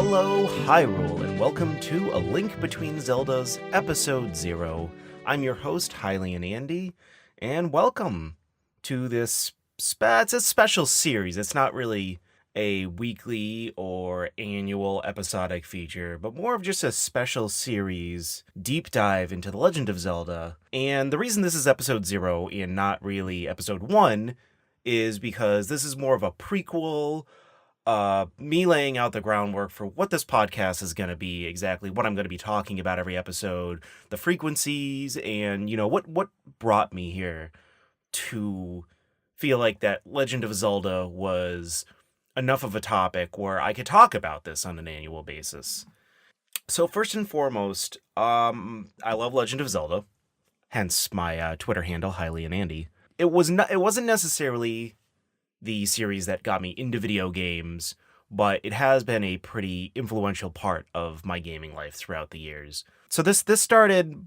Hello, Hyrule, and welcome to A Link Between Zeldas, Episode 0. I'm your host, Hylian Andy, and welcome to this it's a special series. It's not really a weekly or annual episodic feature, but more of just a special series deep dive into The Legend of Zelda. And the reason this is Episode 0 and not really Episode 1 is because this is more of a prequel, me laying out the groundwork for what this podcast is going to be, exactly what I'm going to be talking about every episode, the frequencies, and, what brought me here to feel like that Legend of Zelda was enough of a topic where I could talk about this on an annual basis. So first and foremost, I love Legend of Zelda, hence my Twitter handle, Hylian Andy. It wasn't necessarily the series that got me into video games, but it has been a pretty influential part of my gaming life throughout the years. So this started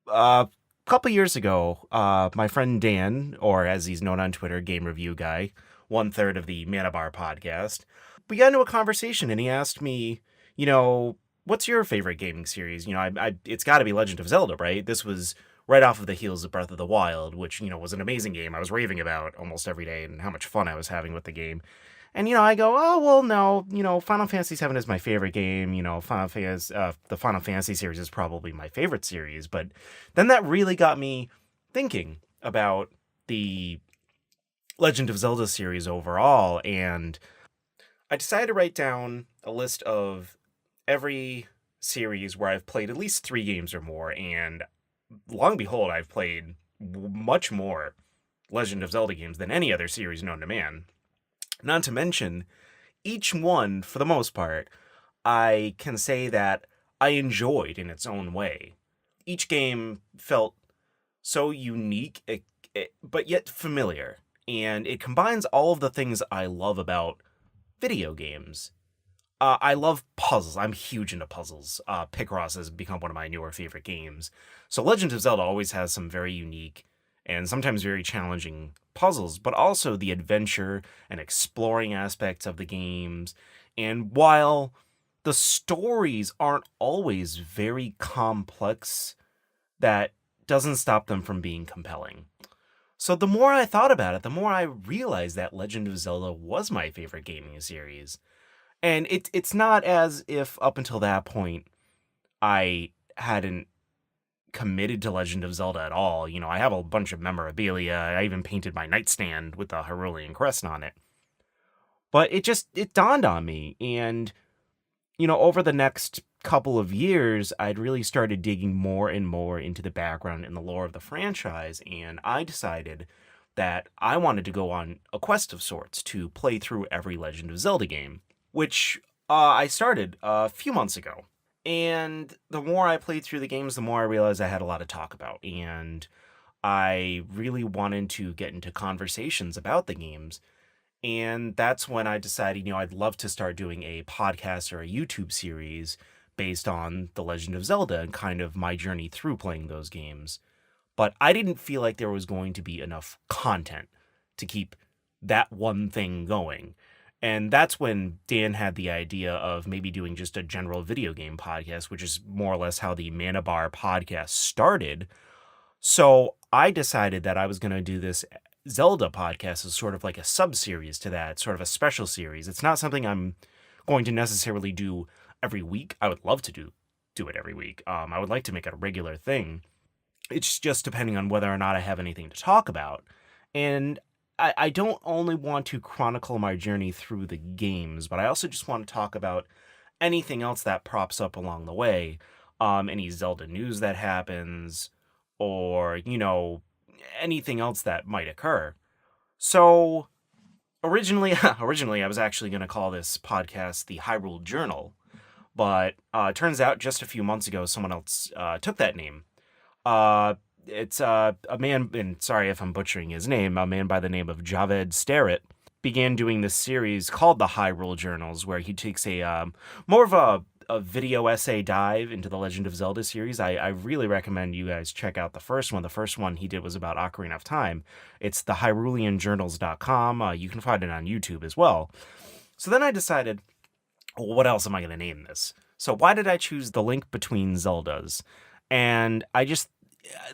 a couple years ago. My friend Dan, or as he's known on Twitter, Game Review Guy, 1/3 of the Manabar podcast, we got into a conversation and he asked me, what's your favorite gaming series? It's got to be Legend of Zelda, right? This was right off of the heels of Breath of the Wild, which, was an amazing game I was raving about almost every day and how much fun I was having with the game. And, I go, oh, well, no, Final Fantasy VII is my favorite game. The Final Fantasy series is probably my favorite series. But then that really got me thinking about the Legend of Zelda series overall. And I decided to write down a list of every series where I've played at least 3 games or more. And long and behold, I've played much more Legend of Zelda games than any other series known to man. Not to mention, each one, for the most part, I can say that I enjoyed in its own way. Each game felt so unique, but yet familiar, and it combines all of the things I love about video games. I love puzzles. I'm huge into puzzles. Picross has become one of my newer favorite games. So Legend of Zelda always has some very unique and sometimes very challenging puzzles, but also the adventure and exploring aspects of the games. And while the stories aren't always very complex, that doesn't stop them from being compelling. So the more I thought about it, the more I realized that Legend of Zelda was my favorite gaming series. And it's not as if up until that point I hadn't committed to Legend of Zelda at all. I have a bunch of memorabilia. I even painted my nightstand with the Hylian crest on it. But it dawned on me. And, over the next couple of years, I'd really started digging more and more into the background and the lore of the franchise. And I decided that I wanted to go on a quest of sorts to play through every Legend of Zelda game, which I started a few months ago. And the more I played through the games, the more I realized I had a lot to talk about. And I really wanted to get into conversations about the games. And that's when I decided, I'd love to start doing a podcast or a YouTube series based on The Legend of Zelda and kind of my journey through playing those games. But I didn't feel like there was going to be enough content to keep that one thing going. And that's when Dan had the idea of maybe doing just a general video game podcast, which is more or less how the Manabar podcast started. So I decided that I was going to do this Zelda podcast as sort of like a sub-series to that, sort of a special series. It's not something I'm going to necessarily do every week. I would love to do it every week. I would like to make it a regular thing. It's just depending on whether or not I have anything to talk about. And I don't only want to chronicle my journey through the games, but I also just want to talk about anything else that props up along the way. Any Zelda news that happens, or, anything else that might occur. So originally I was actually going to call this podcast the Hyrule Journal, but it turns out just a few months ago someone else took that name. It's a man, and sorry if I'm butchering his name, a man by the name of Javed Starrett began doing this series called the Hyrule Journals, where he takes a more of a video essay dive into the Legend of Zelda series. I really recommend you guys check out the first one. The first one he did was about Ocarina of Time. It's the HyruleanJournals.com. You can find it on YouTube as well. So then I decided, what else am I going to name this? So why did I choose The Link Between Zeldas? And I just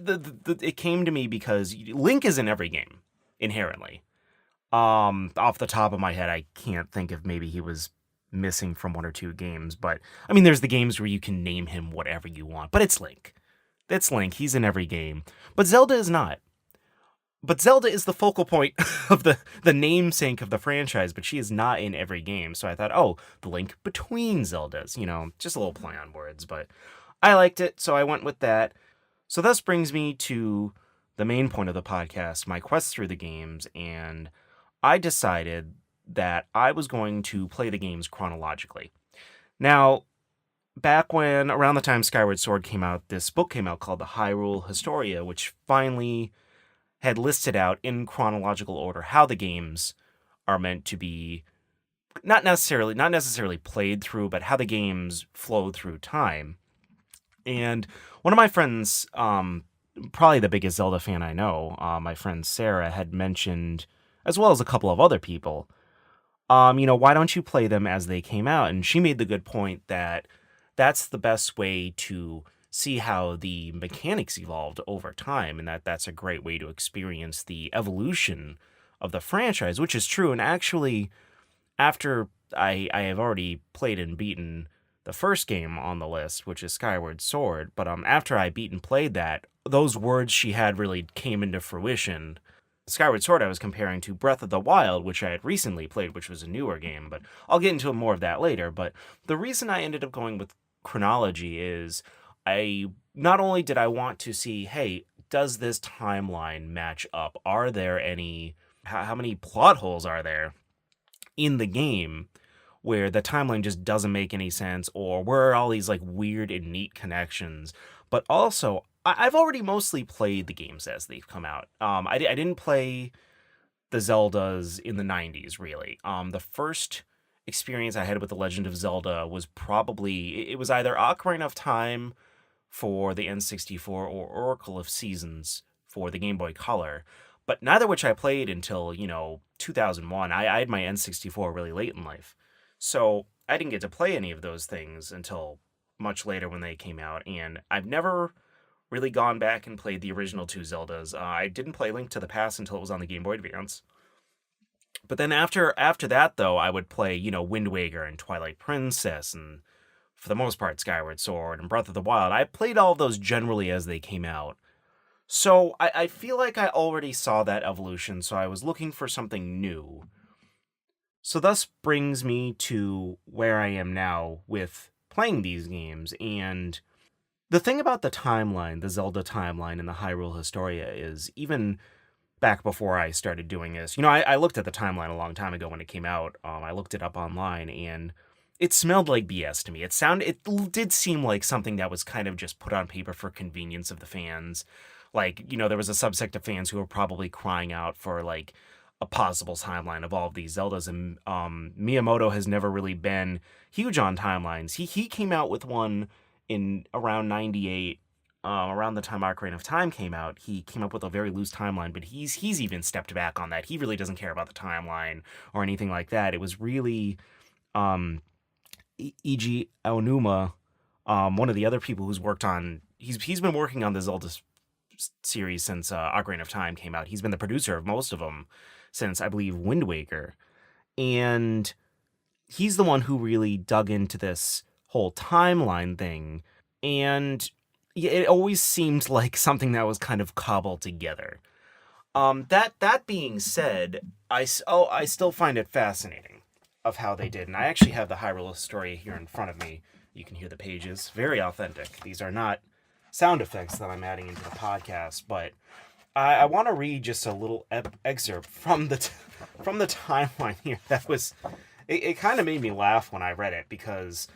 it came to me because Link is in every game inherently. Off the top of my head, I can't think if maybe he was missing from one or two games, but I mean, there's the games where you can name him whatever you want, but it's Link. It's Link. He's in every game, but Zelda is not. But Zelda is the focal point of the namesake of the franchise, but she is not in every game. So I thought, oh, the link between Zeldas, just a little play on words, but I liked it, so I went with that. So this brings me to the main point of the podcast, my quest through the games, and I decided that I was going to play the games chronologically. Now, back when, around the time Skyward Sword came out, this book came out called the Hyrule Historia, which finally had listed out in chronological order how the games are meant to be not necessarily played through, but how the games flow through time. And one of my friends, probably the biggest Zelda fan I know, my friend Sarah, had mentioned, as well as a couple of other people, why don't you play them as they came out? And she made the good point that that's the best way to see how the mechanics evolved over time, and that's a great way to experience the evolution of the franchise, which is true. And actually, after I have already played and beaten the first game on the list, which is Skyward Sword, but after I beat and played that, those words she had really came into fruition. Skyward Sword I was comparing to Breath of the Wild, which I had recently played, which was a newer game, but I'll get into more of that later. But the reason I ended up going with chronology is not only did I want to see, hey, does this timeline match up? Are there how many plot holes are there in the game where the timeline just doesn't make any sense, or where are all these like weird and neat connections? But also, I've already mostly played the games as they've come out. I didn't play the Zeldas in the 90s, really. The first experience I had with The Legend of Zelda was it was either Ocarina of Time for the N64 or Oracle of Seasons for the Game Boy Color, but neither which I played until, 2001. I had my N64 really late in life, so I didn't get to play any of those things until much later when they came out, and I've never really gone back and played the original two Zeldas. I didn't play Link to the Past until it was on the Game Boy Advance. But then after that, though, I would play, Wind Waker and Twilight Princess and, for the most part, Skyward Sword and Breath of the Wild. I played all of those generally as they came out. So I feel like I already saw that evolution, so I was looking for something new. So thus brings me to where I am now with playing these games. And the thing about the timeline, the Zelda timeline in the Hyrule Historia, is even back before I started doing this, I looked at the timeline a long time ago when it came out. I looked it up online, and it smelled like BS to me. It did seem like something that was kind of just put on paper for convenience of the fans. Like, there was a subsect of fans who were probably crying out for, like, a possible timeline of all of these Zeldas, and Miyamoto has never really been huge on timelines. He came out with one in around 98, around the time Ocarina of Time came out. He came up with a very loose timeline, but he's even stepped back on that. He really doesn't care about the timeline or anything like that. It was really Eiji Aonuma, one of the other people who's worked on... He's been working on the Zelda series since Ocarina of Time came out. He's been the producer of most of them since, I believe, Wind Waker. And he's the one who really dug into this whole timeline thing. And it always seemed like something that was kind of cobbled together. That being said, I still find it fascinating of how they did. And I actually have the Hyrule story here in front of me. You can hear the pages. Very authentic. These are not sound effects that I'm adding into the podcast, but I want to read just a little excerpt from the timeline here. It kind of made me laugh when I read it, because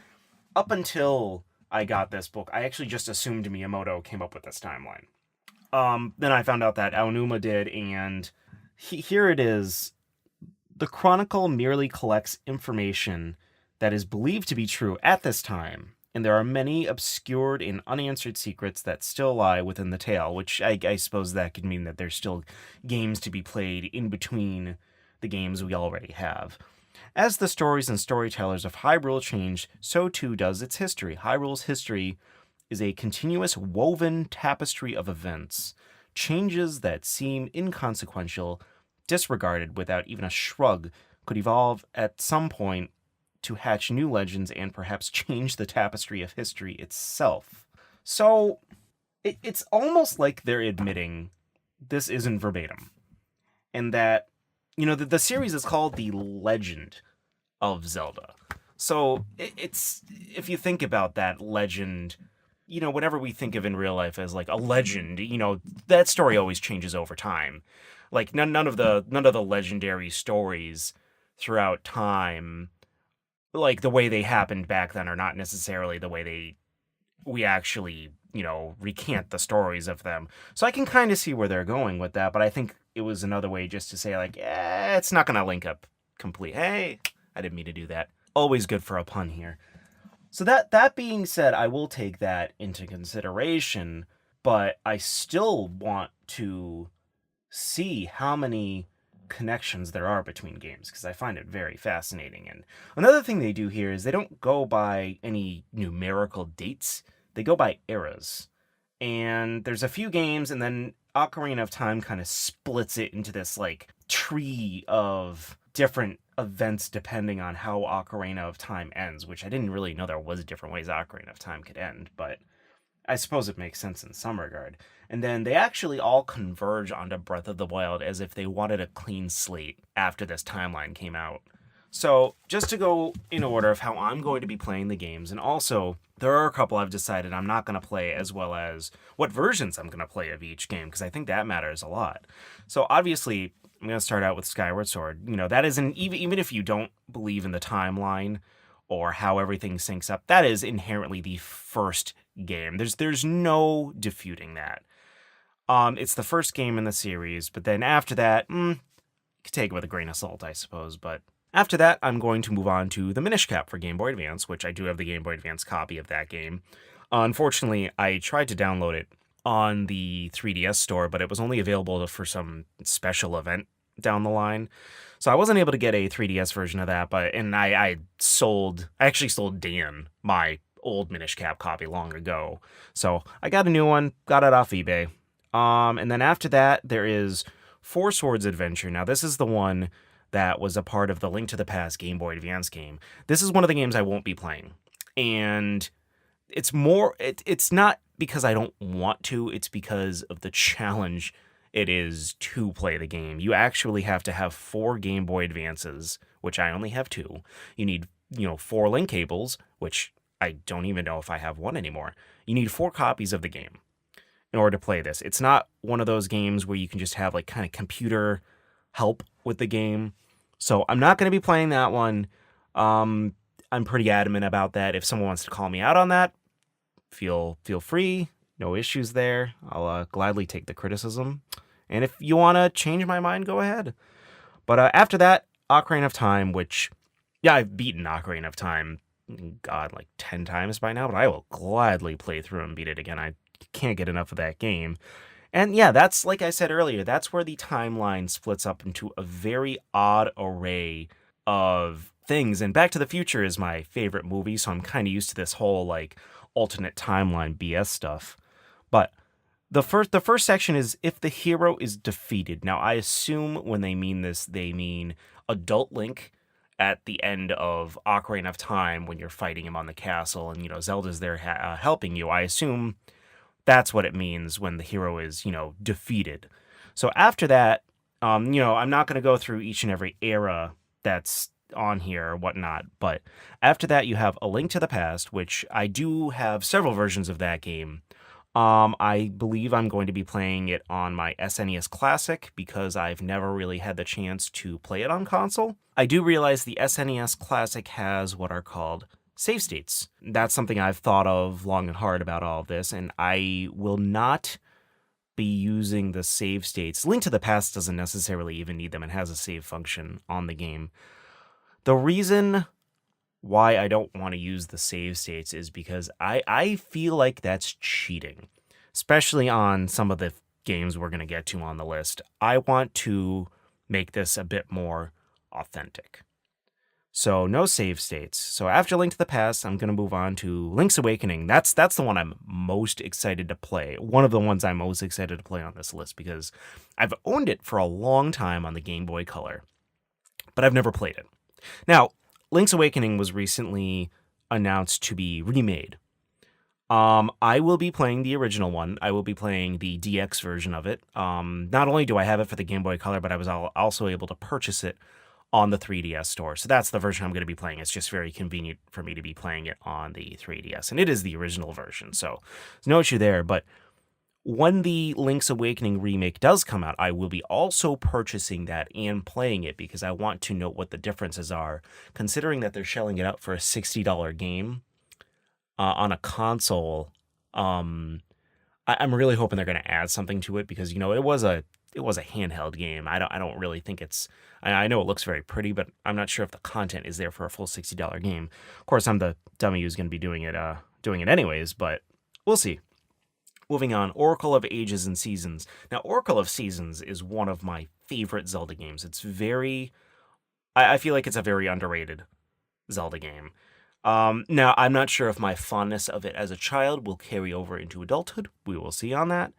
up until I got this book, I actually just assumed Miyamoto came up with this timeline. Then I found out that Aonuma did, and here it is. The Chronicle merely collects information that is believed to be true at this time, and there are many obscured and unanswered secrets that still lie within the tale, which I suppose that could mean that there's still games to be played in between the games we already have. As the stories and storytellers of Hyrule change, so too does its history. Hyrule's history is a continuous woven tapestry of events, changes that seem inconsequential, disregarded without even a shrug, could evolve at some point to hatch new legends and perhaps change the tapestry of history itself. So, it's almost like they're admitting this isn't verbatim, and that, the series is called The Legend of Zelda. So, it's, if you think about that legend, whenever we think of in real life as like a legend, that story always changes over time. Like none of the legendary stories throughout time, like the way they happened back then, are not necessarily the way we actually, recant the stories of them. So I can kind of see where they're going with that, but I think it was another way just to say like, it's not gonna link up complete. Hey, I didn't mean to do that. Always good for a pun here. So that being said, I will take that into consideration, but I still want to see how many connections there are between games because I find it very fascinating. And another thing they do here is they don't go by any numerical dates, they go by eras. And there's a few games, and then Ocarina of Time kind of splits it into this like tree of different events depending on how Ocarina of Time ends, which I didn't really know there was different ways Ocarina of Time could end, but I suppose it makes sense in some regard. And then they actually all converge onto Breath of the Wild as if they wanted a clean slate after this timeline came out. So, just to go in order of how I'm going to be playing the games, and also, there are a couple I've decided I'm not going to play, as well as what versions I'm going to play of each game, because I think that matters a lot. So, obviously, I'm going to start out with Skyward Sword. That isn't, even if you don't believe in the timeline or how everything syncs up, that is inherently the first game. There's no disputing that. It's the first game in the series, but then after that, you could take it with a grain of salt, I suppose, but after that, I'm going to move on to the Minish Cap for Game Boy Advance, which I do have the Game Boy Advance copy of that game. Unfortunately, I tried to download it on the 3DS store, but it was only available for some special event down the line. So I wasn't able to get a 3DS version of that, and I actually sold Dan my old Minish Cap copy long ago. So I got a new one, got it off eBay. And then after that, there is Four Swords Adventure. Now, this is the one that was a part of the Link to the Past Game Boy Advance game. This is one of the games I won't be playing. And it's not because I don't want to, it's because of the challenge it is to play the game. You actually have to have 4 Game Boy Advances, which I only have 2. You need, 4 link cables, which I don't even know if I have one anymore. You need 4 copies of the game in order to play this. It's not one of those games where you can just have like kind of computer help with the game. So I'm not going to be playing that one. I'm pretty adamant about that. If someone wants to call me out on that, feel free. No issues there. I'll gladly take the criticism. And if you want to change my mind, go ahead. But after that, Ocarina of Time, which, yeah, I've beaten Ocarina of Time, God, like 10 times by now, but I will gladly play through and beat it again. I can't get enough of that game. And yeah, that's, like I said earlier, that's where the timeline splits up into a very odd array of things. And Back to the Future is my favorite movie, so I'm kind of used to this whole, like, alternate timeline BS stuff. But the first section is if the hero is defeated. Now, I assume when they mean this, they mean adult Link at the end of Ocarina of Time when you're fighting him on the castle and, Zelda's there helping you. I assume that's what it means when the hero is, defeated. So after that, I'm not going to go through each and every era that's on here or whatnot, but after that you have A Link to the Past, which I do have several versions of that game. I believe I'm going to be playing it on my SNES Classic because I've never really had the chance to play it on console. I do realize the SNES Classic has what are called save states. That's something I've thought of long and hard about all of this, and I will not be using the save states. Link to the Past doesn't necessarily even need them. It has a save function on the game. The reason why I don't want to use the save states is because I feel like that's cheating, especially on some of the games we're going to get to on the list. I want to make this a bit more authentic. So no save states. So after Link to the Past, I'm going to move on to Link's Awakening. That's the one I'm most excited to play. One of the ones I'm most excited to play on this list because I've owned it for a long time on the Game Boy Color, but I've never played it. Now, Link's Awakening was recently announced to be remade. I will be playing the original one. I will be playing the DX version of it. Not only do I have it for the Game Boy Color, but I was also able to purchase it on the 3DS store. So that's the version I'm going to be playing. It's just very convenient for me to be playing it on the 3DS. And it is the original version, so there's no issue there. But when the Link's Awakening remake does come out, I will be also purchasing that and playing it because I want to know what the differences are, considering that they're shelling it out for a $60 game on a console. I'm really hoping they're going to add something to it because it was a handheld game. I don't really think it's. I know it looks very pretty, but I'm not sure if the content is there for a full $60 game. Of course, I'm the dummy who's going to be doing it anyways, but we'll see. Moving on, Oracle of Ages and Seasons. Now, Oracle of Seasons is one of my favorite Zelda games. It's very. I feel like it's a very underrated Zelda game. Now, I'm not sure if my fondness of it as a child will carry over into adulthood. We will see on that.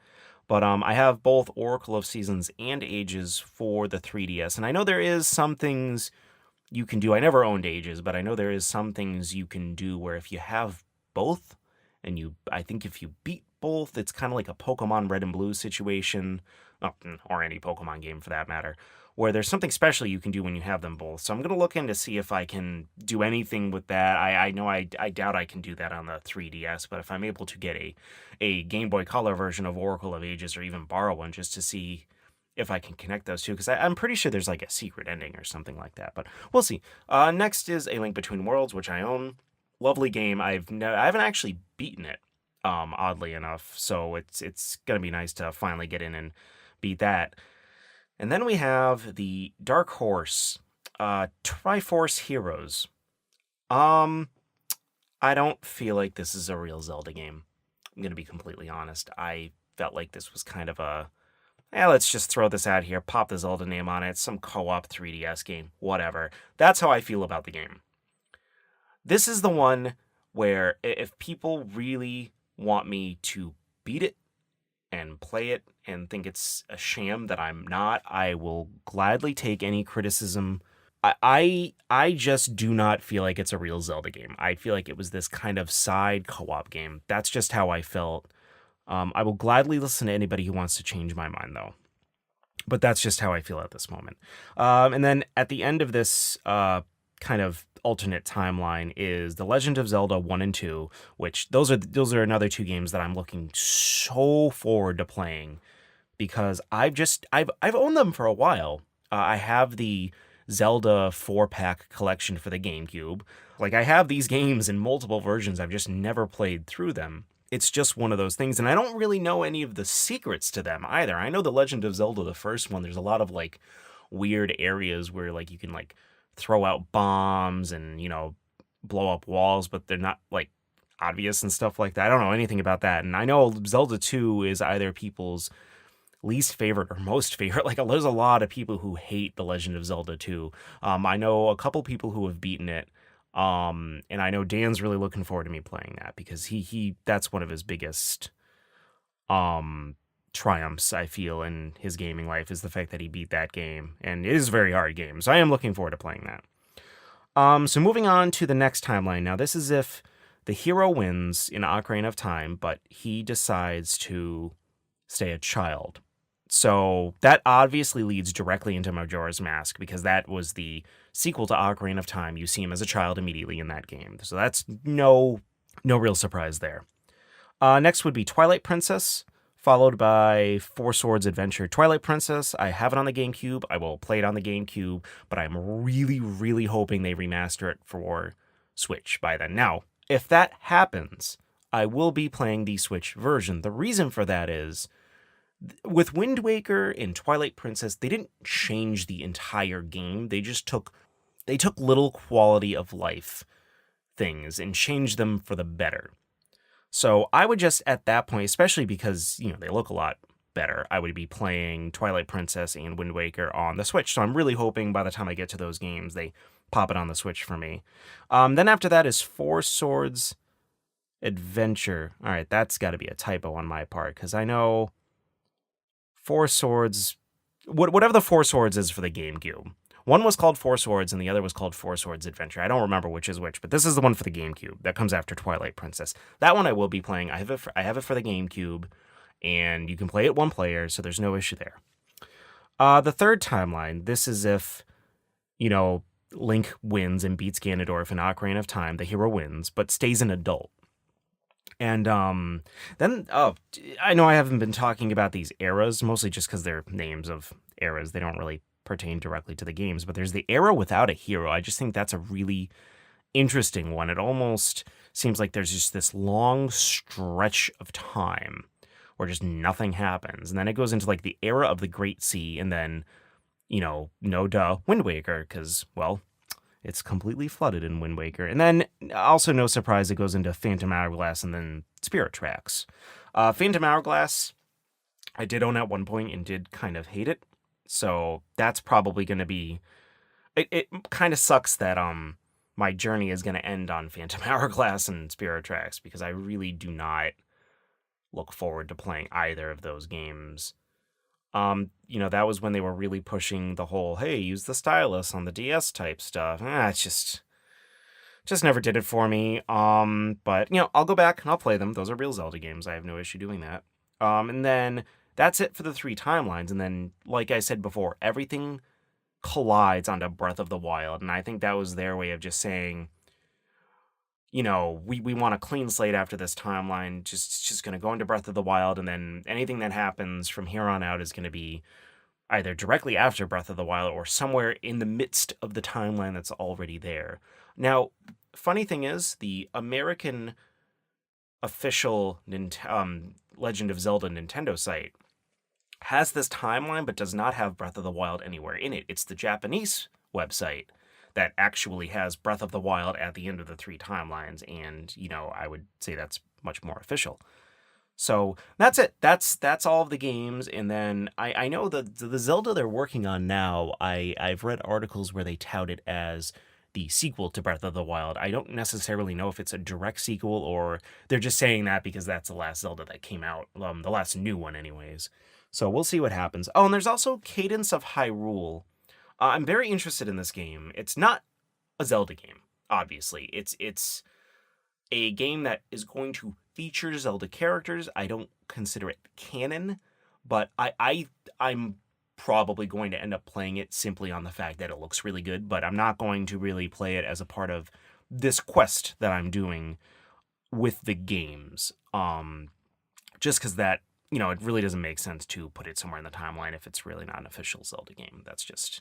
But I have both Oracle of Seasons and Ages for the 3DS, and I know there is some things you can do. I never owned Ages, but I know there is some things you can do where if you have both, and I think if you beat both, it's kind of like a Pokemon Red and Blue situation, or any Pokemon game for that matter, where there's something special you can do when you have them both. So I'm going to look in to see if I can do anything with that. I know I doubt I can do that on the 3DS, but if I'm able to get a Game Boy Color version of Oracle of Ages or even borrow one just to see if I can connect those two, because I'm pretty sure there's like a secret ending or something like that, but we'll see. Next is A Link Between Worlds, which I own. Lovely game. I haven't actually beaten it, oddly enough, so it's going to be nice to finally get in and beat that. And then we have the Dark Horse, Triforce Heroes. I don't feel like this is a real Zelda game. I'm going to be completely honest. I felt like this was kind of let's just throw this out here, pop the Zelda name on it, some co-op 3DS game, whatever. That's how I feel about the game. This is the one where if people really want me to beat it and play it and think it's a sham that I'm not, I will gladly take any criticism. I just do not feel like it's a real Zelda game. I feel like it was this kind of side co-op game. That's just how I felt. I will gladly listen to anybody who wants to change my mind, though. But that's just how I feel at this moment. And then at the end of this kind of alternate timeline is The Legend of Zelda 1 and 2, which those are another two games that I'm looking so forward to playing because I've owned them for a while. I have the Zelda 4-pack collection for the GameCube. Like, I have these games in multiple versions. I've just never played through them. It's just one of those things, and I don't really know any of the secrets to them either. I know The Legend of Zelda, the first one, there's a lot of like weird areas where like you can like throw out bombs and, blow up walls, but they're not like obvious and stuff like that. I don't know anything about that. And I know Zelda 2 is either people's least favorite or most favorite. Like, there's a lot of people who hate The Legend of Zelda 2. I know a couple people who have beaten it. And I know Dan's really looking forward to me playing that because he that's one of his biggest triumphs, I feel, in his gaming life is the fact that he beat that game, and it is a very hard game, so I am looking forward to playing that. So moving on to the next timeline. Now, this is if the hero wins in Ocarina of Time, but he decides to stay a child. So that obviously leads directly into Majora's Mask, because that was the sequel to Ocarina of Time. You see him as a child immediately in that game, so that's no real surprise there. Next would be Twilight Princess, followed by Four Swords Adventure. Twilight Princess, I have it on the GameCube. I will play it on the GameCube, but I'm really, really hoping they remaster it for Switch by then. Now, if that happens, I will be playing the Switch version. The reason for that is, with Wind Waker and Twilight Princess, they didn't change the entire game. They just took little quality of life things and changed them for the better. So I would just, at that point, especially because, they look a lot better, I would be playing Twilight Princess and Wind Waker on the Switch. So I'm really hoping by the time I get to those games, they pop it on the Switch for me. Then after that is Four Swords Adventure. All right, that's got to be a typo on my part, because I know Four Swords, whatever the Four Swords is for the GameCube. One was called Four Swords and the other was called Four Swords Adventure. I don't remember which is which, but this is the one for the GameCube that comes after Twilight Princess. That one I will be playing. I have it for the GameCube, and you can play it one player, so there's no issue there. The third timeline, this is if, Link wins and beats Ganondorf in Ocarina of Time. The hero wins, but stays an adult. And then, I know I haven't been talking about these eras, mostly just because they're names of eras. They don't really pertain directly to the games, but there's the era without a hero. I just think that's a really interesting one. It almost seems like there's just this long stretch of time where just nothing happens. And then it goes into like the era of the Great Sea, and then, no duh, Wind Waker, because, well, it's completely flooded in Wind Waker. And then, also no surprise, it goes into Phantom Hourglass and then Spirit Tracks. Phantom Hourglass, I did own at one point and did kind of hate it. So that's probably going to be... It kind of sucks that my journey is going to end on Phantom Hourglass and Spirit Tracks, because I really do not look forward to playing either of those games. That was when they were really pushing the whole, hey, use the stylus on the DS type stuff. It's just never did it for me. But, I'll go back and I'll play them. Those are real Zelda games. I have no issue doing that. And then that's it for the three timelines. And then, like I said before, everything collides onto Breath of the Wild. And I think that was their way of just saying, we want a clean slate after this timeline. Just going to go into Breath of the Wild, and then anything that happens from here on out is going to be either directly after Breath of the Wild or somewhere in the midst of the timeline that's already there. Now, funny thing is, the American official Legend of Zelda Nintendo site has this timeline but does not have Breath of the Wild anywhere in it. It's the Japanese website that actually has Breath of the Wild at the end of the three timelines, and, I would say that's much more official. So that's it. That's all of the games, and then I know the Zelda they're working on now, I've read articles where they tout it as the sequel to Breath of the Wild. I don't necessarily know if it's a direct sequel, or they're just saying that because that's the last Zelda that came out, the last new one anyways. So we'll see what happens. Oh, and there's also Cadence of Hyrule. I'm very interested in this game. It's not a Zelda game, obviously. It's a game that is going to feature Zelda characters. I don't consider it canon, but I'm probably going to end up playing it simply on the fact that it looks really good, but I'm not going to really play it as a part of this quest that I'm doing with the games. Just because that, it really doesn't make sense to put it somewhere in the timeline if it's really not an official Zelda game. That's just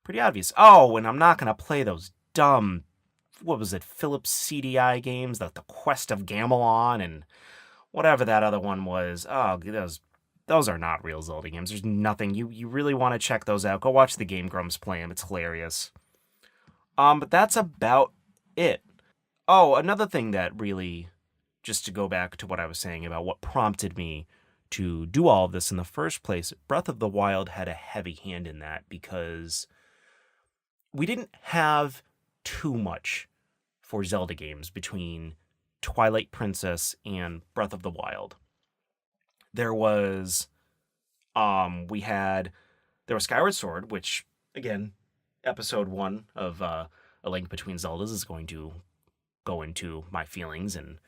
pretty obvious. Oh, and I'm not going to play those dumb, what was it, Philips CDI games, the Quest of Gamelon, and whatever that other one was. Oh, those are not real Zelda games. There's nothing. You really want to check those out. Go watch the Game Grumps play them. It's hilarious. But that's about it. Oh, another thing that really, just to go back to what I was saying about what prompted me to do all of this in the first place, Breath of the Wild had a heavy hand in that, because we didn't have too much for Zelda games between Twilight Princess and Breath of the Wild. There was Skyward Sword, which, again, episode 1 of A Link Between Zeldas is going to go into my feelings and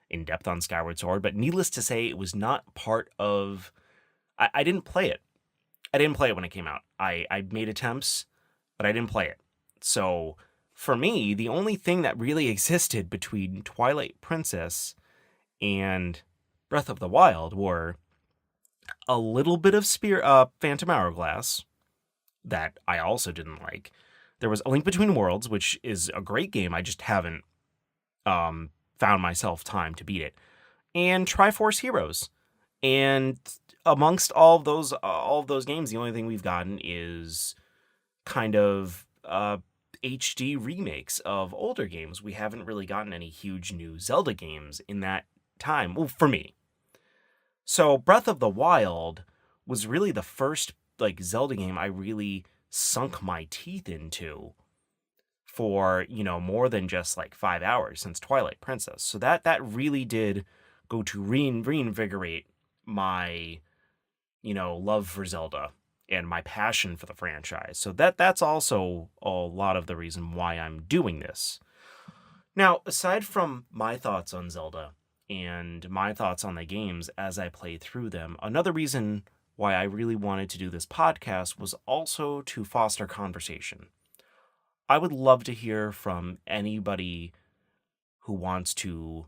in depth on Skyward Sword, but needless to say, it was not part of... I didn't play it. I didn't play it when it came out. I made attempts, but I didn't play it. So, for me, the only thing that really existed between Twilight Princess and Breath of the Wild were a little bit of Phantom Hourglass that I also didn't like. There was A Link Between Worlds, which is a great game. I just haven't found myself time to beat it. And Triforce Heroes. And amongst all of those games, the only thing we've gotten is kind of HD remakes of older games. We haven't really gotten any huge new Zelda games in that time. Well, for me. So Breath of the Wild was really the first Zelda game I really sunk my teeth into. for, more than just like 5 hours since Twilight Princess. So that really did go to reinvigorate my, love for Zelda and my passion for the franchise. So that's also a lot of the reason why I'm doing this. Now, aside from my thoughts on Zelda and my thoughts on the games as I play through them, another reason why I really wanted to do this podcast was also to foster conversation. I would love to hear from anybody who wants to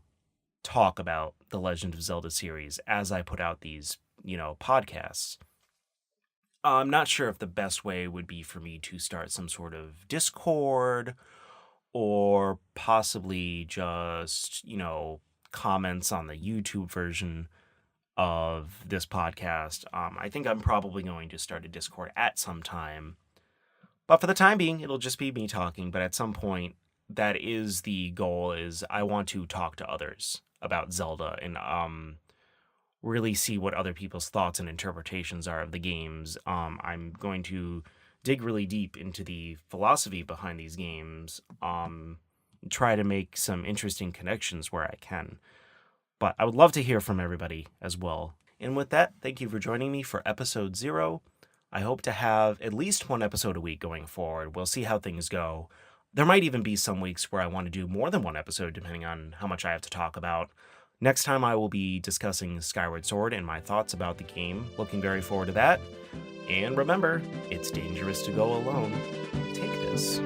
talk about the Legend of Zelda series as I put out these, podcasts. I'm not sure if the best way would be for me to start some sort of Discord or possibly just, comments on the YouTube version of this podcast. I think I'm probably going to start a Discord at some time. But for the time being, it'll just be me talking. But at some point, that is the goal, is I want to talk to others about Zelda and really see what other people's thoughts and interpretations are of the games. I'm going to dig really deep into the philosophy behind these games, try to make some interesting connections where I can. But I would love to hear from everybody as well. And with that, thank you for joining me for episode 0. I hope to have at least one episode a week going forward. We'll see how things go. There might even be some weeks where I want to do more than one episode, depending on how much I have to talk about. Next time I will be discussing Skyward Sword and my thoughts about the game. Looking very forward to that. And remember, it's dangerous to go alone. Take this.